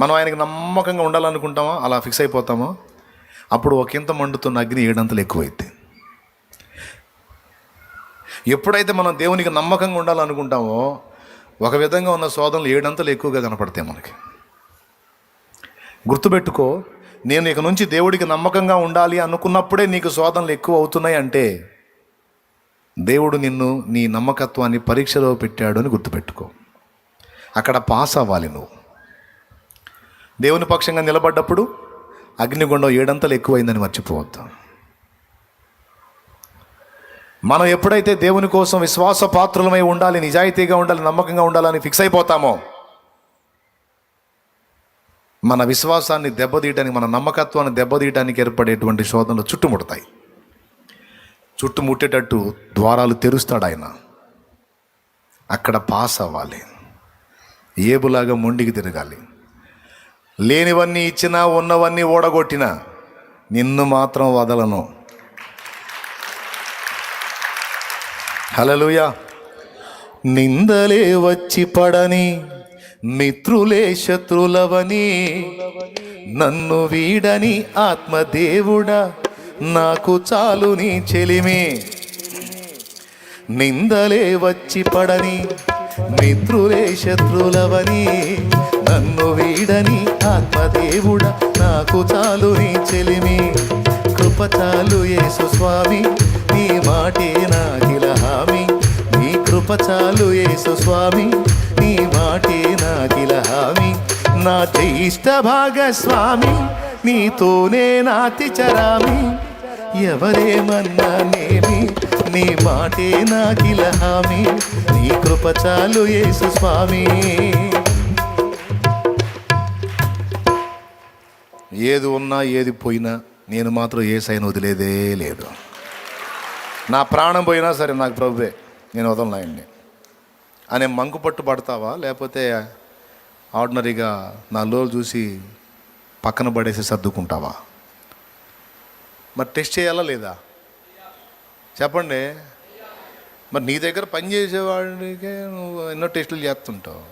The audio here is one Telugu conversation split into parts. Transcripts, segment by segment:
మనం ఆయనకి నమ్మకంగా ఉండాలనుకుంటామో అలా ఫిక్స్ అయిపోతామో, అప్పుడు ఒకంత మండుతున్న అగ్ని 7 అంతలు ఎక్కువైతే. ఎప్పుడైతే మనం దేవునికి నమ్మకంగా ఉండాలనుకుంటామో ఒక విధంగా ఉన్న శోధనలు 7 అంతలు ఎక్కువగా కనపడతాయి మనకి. గుర్తుపెట్టుకో, నేను ఇక నుంచి దేవుడికి నమ్మకంగా ఉండాలి అనుకున్నప్పుడే నీకు శోధనలు ఎక్కువ అవుతున్నాయి అంటే దేవుడు నిన్ను నీ నమ్మకత్వాన్ని పరీక్షలో పెట్టాడు అని గుర్తుపెట్టుకో. అక్కడ పాస్ అవ్వాలి నువ్వు. దేవుని పక్షంగా నిలబడ్డప్పుడు అగ్నిగుండం 7 అంతలు ఎక్కువైందని మర్చిపోవద్దు. మనం ఎప్పుడైతే దేవుని కోసం విశ్వాస పాత్రులమై ఉండాలి, నిజాయితీగా ఉండాలి, నమ్మకంగా ఉండాలని ఫిక్స్ అయిపోతామో, మన విశ్వాసాన్ని దెబ్బతీయడానికి, మన నమ్మకత్వాన్ని దెబ్బతీయడానికి ఏర్పడేటువంటి శోధనలు చుట్టుముడతాయి. చుట్టుముట్టేటట్టు ద్వారాలు తెరుస్తాడు ఆయన. అక్కడ పాస్ అవ్వాలి. ఏబులాగా మొండికి తిరగాలి. లేనివన్నీ ఇచ్చినా ఉన్నవన్నీ ఓడగొట్టినా నిన్ను మాత్రం వదలను. హల్లెలూయా. నిందలే వచ్చి పడని, మిత్రులే శత్రులవని, నన్ను వీడని ఆత్మదేవుడా నాకు చాలు నీ చెలిమే. నిందలే వచ్చి పడని, మిత్రులే శత్రులవని, నన్ను వీడని ఆత్మదేవుడా నాకు చాలు నీ చెలిమి. కృప చాలు యేసు స్వామి, నీ మాటే నాకిల హామీ. నీ కృప చాలు యేసు స్వామి, నీ మాటే నాకిల హామీ. నా జ్యేష్ఠ భాగస్వామి, నీతోనే నాతి చరామి. ఎవరేమన్నా నేమి, నీ మాటే నాకిల హామీ. నీ కృప చాలు యేసు స్వామి. ఏది ఉన్నా ఏది పోయినా నేను మాత్రం యేసయ్యను వదిలేదే లేదు. నా ప్రాణం పోయినా సరే నాకు ప్రభువే, నేను వదలనాయండి అనే మంకు పట్టు పడతావా, లేకపోతే ఆర్డినరీగా నా లోలు చూసి పక్కన పడేసి సర్దుకుంటావా? మరి టెస్ట్ చేయాలా లేదా చెప్పండి. మరి నీ దగ్గర పని చేసేవాడికే నువ్వు ఎన్నో టెస్టులు చేస్తుంటావు.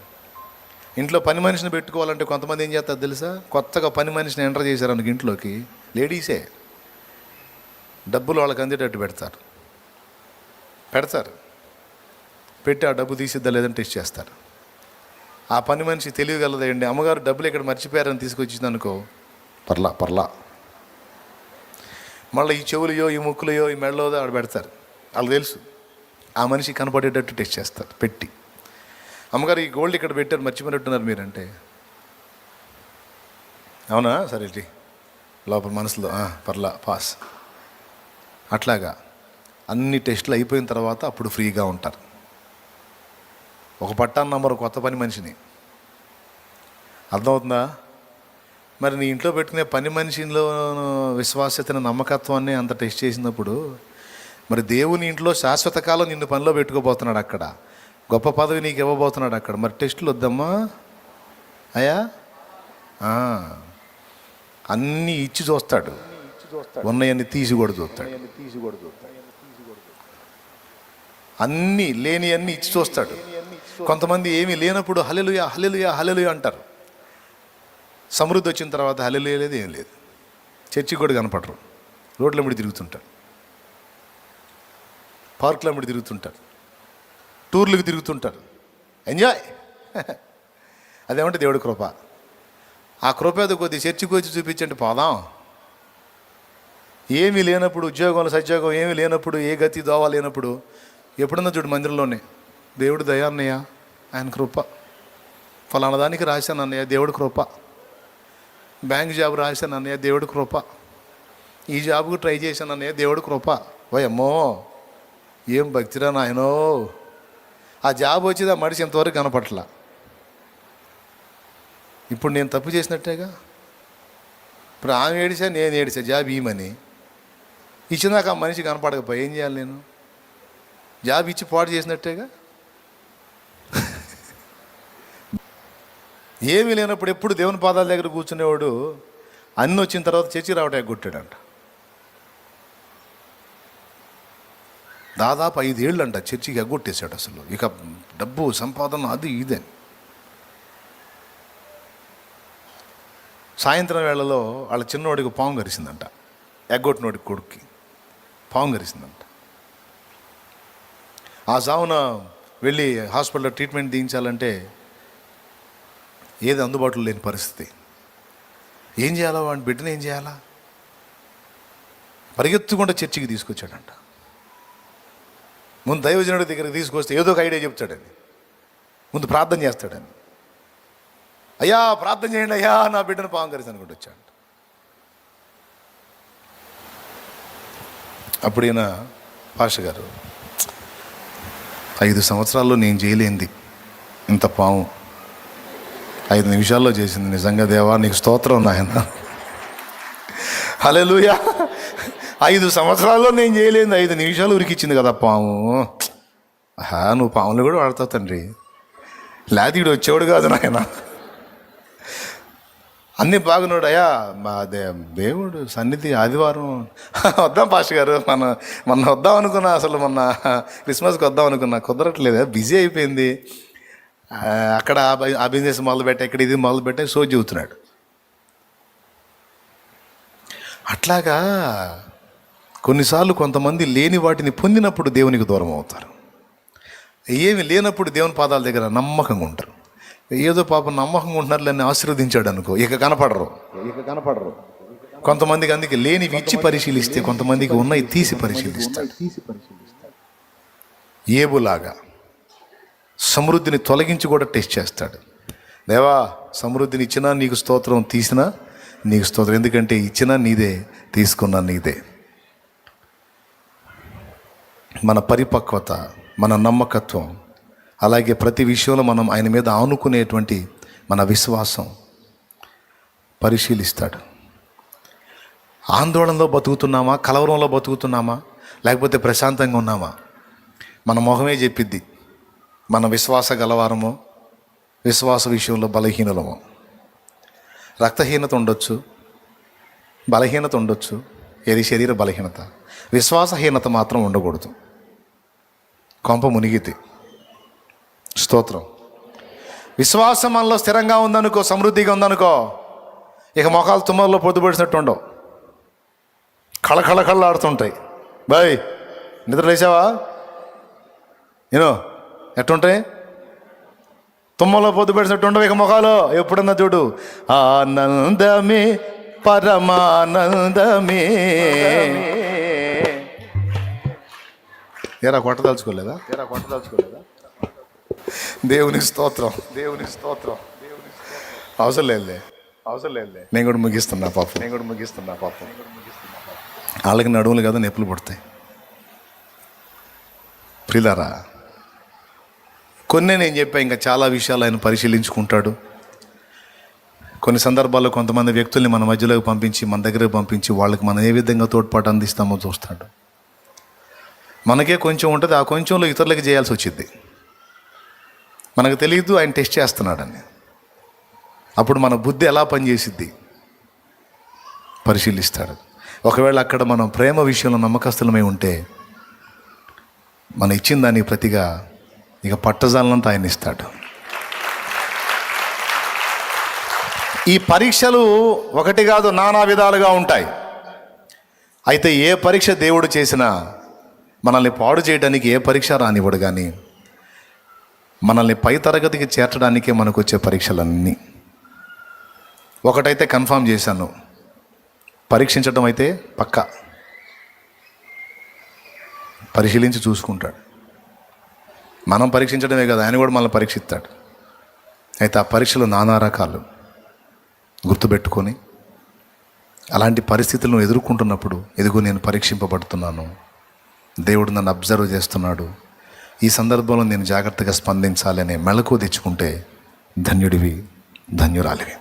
ఇంట్లో పని మనిషిని పెట్టుకోవాలంటే కొంతమంది ఏం చేస్తారు తెలుసా? కొత్తగా పని మనిషిని ఎంటర్ చేశారు అనుకు ఇంట్లోకి, లేడీసే డబ్బులు వాళ్ళకి అందేటట్టు పెడతారు. పెట్టి ఆ డబ్బు తీసిద్దా లేదని టెస్ట్ చేస్తారు. ఆ పని మనిషి తెలియగలదండి. అమ్మగారు డబ్బులు ఇక్కడ మర్చిపోయారని తీసుకొచ్చింది అనుకో, పర్లా మళ్ళీ ఈ చెవులయో ఈ ముక్కులయో ఈ మెడలోదో ఆడ పెడతారు. వాళ్ళకి తెలుసు. ఆ మనిషి కనపడేటట్టు టెస్ట్ చేస్తారు పెట్టి. అమ్మగారు ఈ గోల్డ్ ఇక్కడ పెట్టారు మర్చిపోయినట్టున్నారు మీరంటే, అవునా సరే లోపల మనసులో పర్లా పాస్. అట్లాగా అన్ని టెస్టులు అయిపోయిన తర్వాత అప్పుడు ఫ్రీగా ఉంటారు. ఒక పట్టాను నంబరు కొత్త పని మనిషిని, అర్థమవుతుందా? మరి నీ ఇంట్లో పెట్టుకునే పని మనిషిలో విశ్వాస్యతను, నమ్మకత్వాన్ని అంత టెస్ట్ చేసినప్పుడు మరి దేవుని ఇంట్లో శాశ్వత కాలం నిన్ను పనిలో పెట్టుకోబోతున్నాడు. అక్కడ గొప్ప పదవి నీకు ఇవ్వబోతున్నాడు. అక్కడ మరి టెస్టులు వద్దమ్మా అయ్యా. అన్నీ ఇచ్చి చూస్తాడు, ఉన్నయన్ని తీసి కూడా చూస్తాడు. అన్నీ లేని అన్నీ ఇచ్చి చూస్తాడు. కొంతమంది ఏమీ లేనప్పుడు హల్లెలూయా హల్లెలూయా హల్లెలూయా అంటారు. సమృద్ధి వచ్చిన తర్వాత హల్లెలూయా లేదు, ఏం లేదు. చర్చికి కూడా కనపడరు. రోడ్ల మీద తిరుగుతుంటారు, పార్కుల మీద తిరుగుతుంటారు, టూర్లకు తిరుగుతుంటారు. ఎంజాయ్. అదేమంటే దేవుడి కృప. ఆ కృప ఏదో కొద్ది చర్చికి వచ్చి చూపించండి పోదాం. ఏమీ లేనప్పుడు, ఉద్యోగంలో సద్యోగం ఏమీ లేనప్పుడు, ఏ గతి దోవ లేనప్పుడు ఎప్పుడన్నా చూడు మందిరంలోనే దేవుడు దయ అన్నయ్య, ఆయన కృప. ఫలానా దానికి రాశాను అన్నయ్య, దేవుడి కృప. బ్యాంక్ జాబ్ రాశాను అన్నయ్య, దేవుడి కృప. ఈ జాబ్కు ట్రై చేశాను అన్నయ్య, దేవుడి కృప. అమ్మో ఏం భక్తిరా నాయనో. ఆ జాబ్ వచ్చేది ఆ మనిషి ఇంతవరకు కనపట్ల. ఇప్పుడు నేను తప్పు చేసినట్టేగా. ఇప్పుడు ఆమె ఏడిసా, నేను ఏడిసా జాబ్ ఇవ్వమని. ఇచ్చినాక ఆ మనిషి కనపడకపోయి ఏం చేయాలి నేను? జాబ్ ఇచ్చి పాడు చేసినట్టేగా. ఏమీ లేనప్పుడు ఎప్పుడు దేవుని పాదాల దగ్గర కూర్చునేవాడు అన్నీ వచ్చిన తర్వాత చర్చి రావటం ఎగ్గొట్టాడంట. దాదాపు 5 ఏళ్ళు అంట చర్చికి ఎగ్గొట్టేశాడు. అసలు ఇక డబ్బు సంపాదన అది ఇదని సాయంత్రం వేళలో వాళ్ళ చిన్నోడికి పాము కరిసిందంట. ఎగ్గొట్టినోడికి కొడుక్కి పాము కరిసిందంట. ఆ సావున వెళ్ళి హాస్పిటల్లో ట్రీట్మెంట్ తీయించాలంటే ఏది అందుబాటులో లేని పరిస్థితి. ఏం చేయాలా, వాడి బిడ్డను ఏం చేయాలా? పరిగెత్తుకుంటే చర్చికి తీసుకొచ్చాడంట. ముందు దైవజనుడి దగ్గరికి తీసుకొస్తే ఏదో ఒక ఐడియా చెప్తాడని, ముందు ప్రార్థన చేస్తాడని. అయ్యా ప్రార్థన చేయండి అయ్యా, నా బిడ్డను పాము కరిసి అనుకుంటూ వచ్చాడు. అప్పుడు ఈయన పాస్టర్ గారు, 5 సంవత్సరాల్లో నేను చేయలేంది ఇంత పాము 5 నిమిషాల్లో చేసింది. నిజంగా దేవా నీకు స్తోత్రం నాయన, హల్లెలూయా. 5 సంవత్సరాల్లో నేను చేయలేంది 5 నిమిషాలు ఉరికిచ్చింది కదా పాము. నువ్వు పాములు కూడా వాడతావు తండ్రి, లాదీడు వచ్చేవాడు కాదు నాయన. అన్నీ బాగున్నాడు అయ్యా, మా దేవుడు సన్నిధి ఆదివారం వద్దాం పాస్టర్ గారు, మొన్న వద్దాం అనుకున్నా, అసలు మొన్న క్రిస్మస్కి వద్దాం అనుకున్నా, కుదరట్లేదు, బిజీ అయిపోయింది. అక్కడ ఆ బిజినెస్ మొదలుపెట్టే, ఇక్కడ ఇది మొదలుపెట్టే సో చెబుతున్నాడు. అట్లాగా కొన్నిసార్లు కొంతమంది లేని వాటిని పొందినప్పుడు దేవునికి దూరం అవుతారు. ఏమి లేనప్పుడు దేవుని పాదాల దగ్గర నమ్మకంగా ఉంటారు. ఏదో పాపం నమ్మకంగా ఉంటున్నారు అని ఆశీర్వదించాడు అనుకో, ఇక కనపడరు. కొంతమందికి అందుకే లేనివి ఇచ్చి పరిశీలిస్తే, కొంతమందికి ఉన్నవి తీసి పరిశీలిస్తాడు. ఏబులాగా సమృద్ధిని తొలగించి కూడా టెస్ట్ చేస్తాడు. దేవా సమృద్ధిని ఇచ్చినా నీకు స్తోత్రం, తీసినా నీకు స్తోత్రం. ఎందుకంటే ఇచ్చినా నీదే, తీసుకున్నా నీదే. మన పరిపక్వత, మన నమ్మకత్వం, అలాగే ప్రతి విషయంలో మనం ఆయన మీద ఆనుకునేటువంటి మన విశ్వాసం పరిశీలిస్తాడు. ఆందోళనలో బతుకుతున్నామా, కలవరంలో బతుకుతున్నామా, లేకపోతే ప్రశాంతంగా ఉన్నామా? మన మొహమే చెప్పిద్ది మన విశ్వాస గలవారమో, విశ్వాస విషయంలో బలహీనలమో. రక్తహీనత ఉండొచ్చు, బలహీనత ఉండొచ్చు, ఏది శరీర బలహీనత. విశ్వాసహీనత మాత్రం ఉండకూడదు. కొంప మునిగితే స్తోత్రం. విశ్వాసం మనలో స్థిరంగా ఉందనుకో, సమృద్ధిగా ఉందనుకో, ఇక మొఖాలు తుమ్మల్లో పొద్దుపడినట్టు ఉండవు, కళకళకళలాడుతుంటాయి. బాయ్ నిద్ర లేచావా? నేను ఎట్టుంటాయి? తుమ్మలో పొద్దుపడినట్టు ఉండవు ఇక మొఖాలు. ఎప్పుడన్నా చూడు, ఆనందమే పరమానందమే. ఏరా కొట్టదలుచుకోలేదా? దేవుని స్తోత్రం, దేవుని స్తోత్రం. అవసరం లేదులే. నేను కూడా ముగిస్తున్నా పాపం. వాళ్ళకి నడువులు కదా నొప్పులు పుడతాయి. ప్రియులారా, కొన్ని నేను చెప్పా, ఇంకా చాలా విషయాలు ఆయన పరిశీలించుకుంటాడు. కొన్ని సందర్భాల్లో కొంతమంది వ్యక్తుల్ని మన మధ్యలోకి పంపించి, మన దగ్గరకు పంపించి, వాళ్ళకి మనం ఏ విధంగా తోడ్పాటు అందిస్తామో చూస్తాడు. మనకే కొంచెం ఉంటుంది, ఆ కొంచెంలో ఇతరులకి చేయాల్సి వచ్చింది. మనకు తెలియదు ఆయన టెస్ట్ చేస్తున్నాడని. అప్పుడు మన బుద్ధి ఎలా పనిచేసిద్ది పరిశీలిస్తాడు. ఒకవేళ అక్కడ మనం ప్రేమ విషయంలో నమ్మకస్తులమై ఉంటే, మనం ఇచ్చిన దానికి ప్రతిగా ఇక పట్టజాలంతా ఆయన ఇస్తాడు. ఈ పరీక్షలు ఒకటి కాదు, నానా విధాలుగా ఉంటాయి. అయితే ఏ పరీక్ష దేవుడు చేసినా మనల్ని పాడు చేయడానికి ఏ పరీక్ష రానివ్వడు. కానీ మనల్ని పై తరగతికి చేర్చడానికే మనకు వచ్చే పరీక్షలన్నీ. ఒకటైతే కన్ఫర్మ్ చేశాను, పరీక్షించడం అయితే పక్కా పరిశీలించి చూసుకుంటాడు. మనం పరీక్షించడమే కదా, ఆయన కూడా మనల్ని పరీక్షిస్తాడు. అయితే ఆ పరీక్షలు నానా రకాలు గుర్తుపెట్టుకొని, అలాంటి పరిస్థితులను ఎదుర్కొంటున్నప్పుడు, ఎదుగు నేను పరీక్షింపబడుతున్నాను, దేవుడు నన్ను అబ్జర్వ్ చేస్తున్నాడు, ఈ సందర్భంలో నేను జాగ్రత్తగా స్పందించాలి అనే మెళకువ తెచ్చుకుంటే ధన్యుడివి, ధన్యురాలివి.